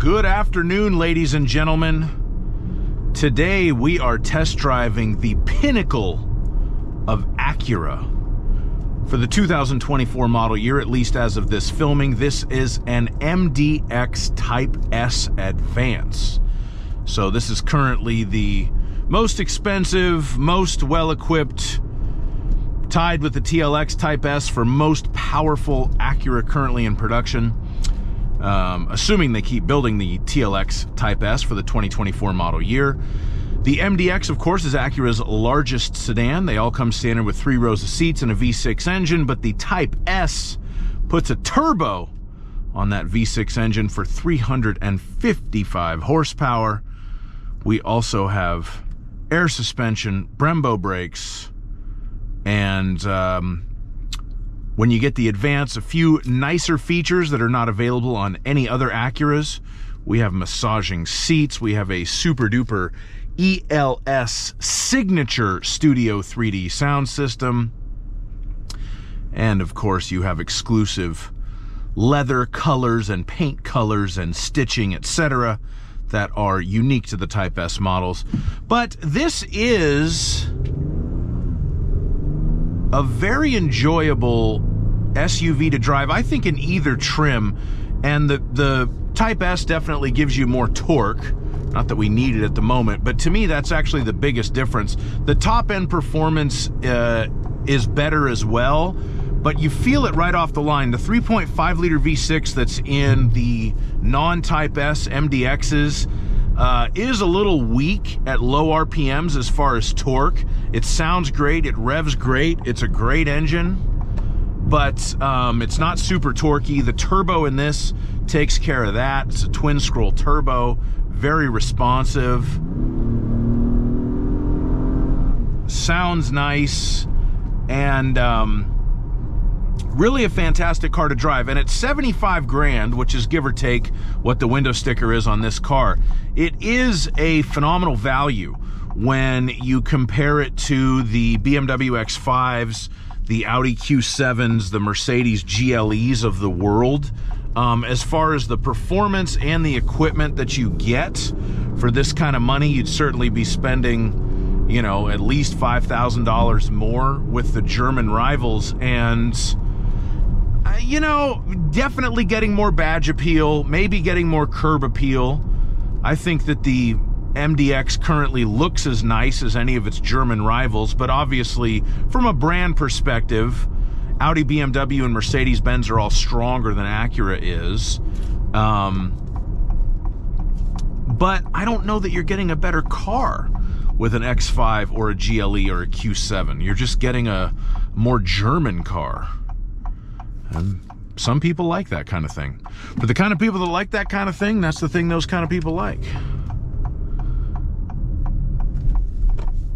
Good afternoon, ladies and gentlemen. Today we are test driving the pinnacle of Acura. For the 2024 model year, at least as of this filming, this is an MDX Type-S Advance. So this is currently the most expensive, most well-equipped, tied with the TLX Type-S for most powerful Acura currently in production. Assuming they keep building the TLX Type-S for the 2024 model year. The MDX, of course, is Acura's largest sedan. They all come standard with 3 rows of seats and a V6 engine, but the Type-S puts a turbo on that V6 engine for 355 horsepower. We also have air suspension, Brembo brakes, and when you get the Advance, a few nicer features that are not available on any other Acuras. We have massaging seats. We have a super duper ELS signature Studio 3D sound system. And of course, you have exclusive leather colors and paint colors and stitching, etc., that are unique to the Type-S models. But this is a very enjoyable SUV to drive, I think, in either trim. And the Type-S definitely gives you more torque. Not that we need it at the moment, but to me, that's actually the biggest difference. The top-end performance is better as well, but you feel it right off the line. The 3.5-liter V6 that's in the non-Type-S MDXs is a little weak at low RPMs as far as torque. It sounds great, it revs great, it's a great engine, but it's not super torquey. The turbo in this takes care of that. It's a twin-scroll turbo, very responsive, sounds nice, and really a fantastic car to drive. And at 75 grand, which is give or take what the window sticker is on this car, it is a phenomenal value when you compare it to the BMW X5s, the Audi Q7s, the Mercedes GLEs of the world. As far as the performance and the equipment that you get for this kind of money, you'd certainly be spending, you know, at least $5,000 more with the German rivals. And you know, definitely getting more badge appeal, maybe getting more curb appeal. I think that the MDX currently looks as nice as any of its German rivals, but obviously from a brand perspective, Audi, BMW, and Mercedes-Benz are all stronger than Acura is. But I don't know that you're getting a better car with an X5 or a GLE or a Q7. You're just getting a more German car. And some people like that kind of thing. For the kind of people that like that kind of thing, that's the thing those kind of people like.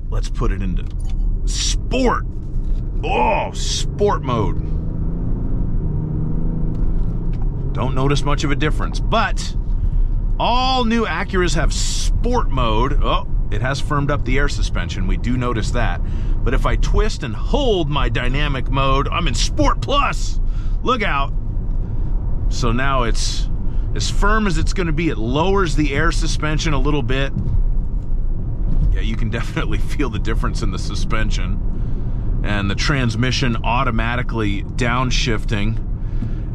Let's put it into sport. Oh, sport mode. Don't notice much of a difference, but all new Acuras have sport mode. Oh, it has firmed up the air suspension. We do notice that. But if I twist and hold my dynamic mode, I'm in Sport Plus. Look out. So now it's as firm as it's going to be. It lowers the air suspension a little bit. Yeah, you can definitely feel the difference in the suspension. And the transmission automatically downshifting.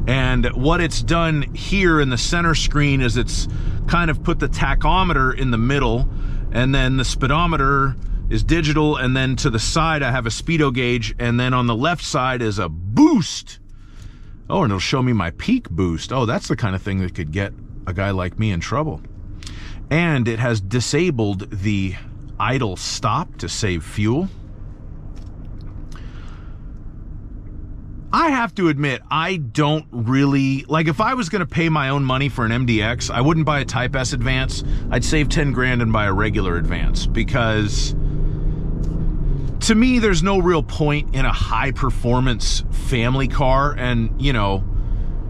And what it's done here in the center screen is it's kind of put the tachometer in the middle, and then the speedometer is digital, and then to the side I have a speedo gauge, and then on the left side is a boost. Oh, and it'll show me my peak boost. Oh, that's the kind of thing that could get a guy like me in trouble. And it has disabled the idle stop to save fuel. I have to admit, I don't really, like, if I was going to pay my own money for an MDX, I wouldn't buy a Type-S Advance. I'd save 10 grand and buy a regular Advance, because to me, there's no real point in a high-performance family car. And, you know,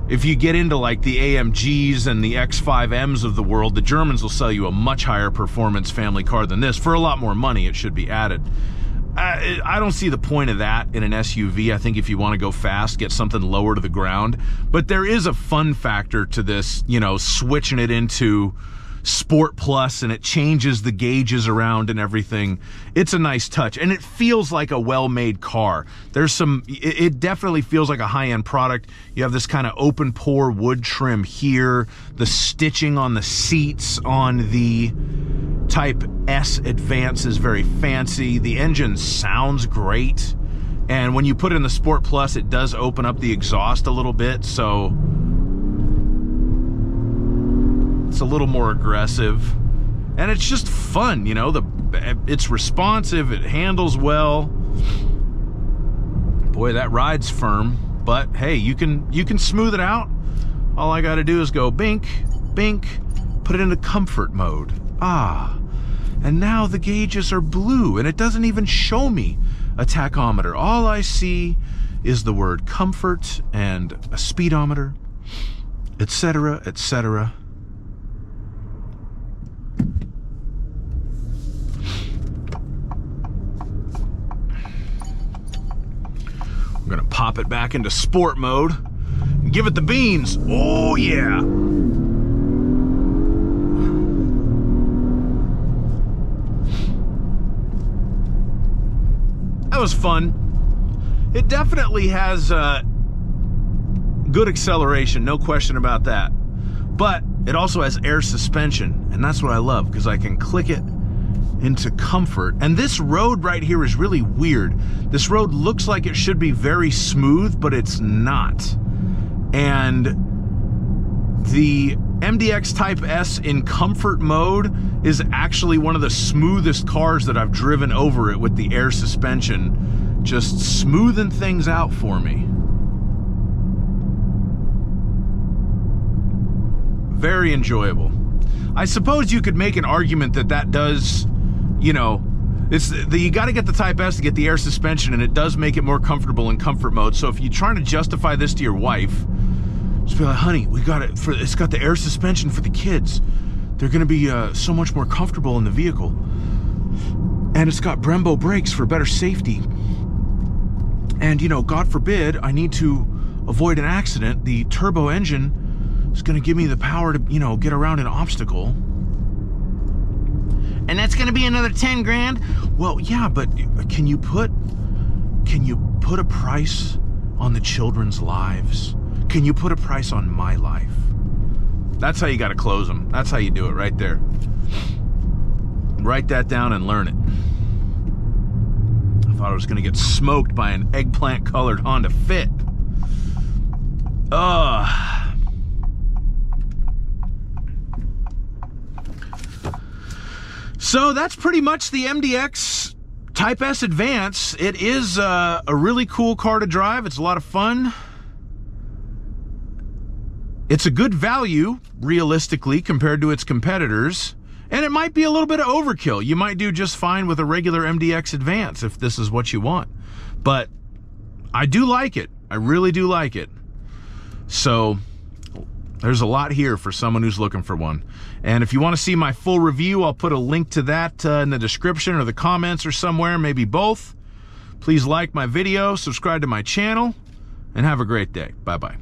if you get into, like, the AMGs and the X5Ms of the world, the Germans will sell you a much higher performance family car than this. For a lot more money, it should be added. I don't see the point of that in an SUV. I think if you want to go fast, get something lower to the ground. But there is a fun factor to this, you know, switching it into Sport Plus, and it changes the gauges around and everything. It's a nice touch, and it feels like a well-made car. There's some, it definitely feels like a high-end product. You have this kind of open pore wood trim here. The stitching on the seats on the Type-S Advance is very fancy. The engine sounds great, and when you put it in the Sport Plus, it does open up the exhaust a little bit, so it's a little more aggressive, and it's just fun, you know. It's responsive, it handles well. Boy, that ride's firm, but hey, you can smooth it out. All I got to do is go bink, bink, put it into comfort mode. And now the gauges are blue, and it doesn't even show me a tachometer. All I see is the word comfort and a speedometer, etc., etc. I'm gonna pop it back into sport mode and give it the beans. Oh yeah. That was fun. It definitely has good acceleration, no question about that. But it also has air suspension, and that's what I love, because I can click it into comfort. And this road right here is really weird. This road looks like it should be very smooth, but it's not. And the MDX Type-S in comfort mode is actually one of the smoothest cars that I've driven over it, with the air suspension just smoothing things out for me. Very enjoyable. I suppose you could make an argument that that does, you know, you got to get the Type-S to get the air suspension, and it does make it more comfortable in comfort mode. So if you're trying to justify this to your wife, just be like, honey, we got it for, it's got the air suspension for the kids. They're going to be so much more comfortable in the vehicle. And it's got Brembo brakes for better safety. And, you know, God forbid I need to avoid an accident, the turbo engine is going to give me the power to, you know, get around an obstacle. And that's going to be another 10 grand. Well, yeah, but can you put a price on the children's lives? Can you put a price on my life? That's how you got to close them. That's how you do it right there. Write that down and learn it. I thought I was going to get smoked by an eggplant-colored Honda Fit. So that's pretty much the MDX Type-S Advance. It is a really cool car to drive. It's a lot of fun. It's a good value, realistically, compared to its competitors. And it might be a little bit of overkill. You might do just fine with a regular MDX Advance if this is what you want. But I do like it. I really do like it. So there's a lot here for someone who's looking for one. And if you want to see my full review, I'll put a link to that in the description or the comments or somewhere, maybe both. Please like my video, subscribe to my channel, and have a great day. Bye-bye.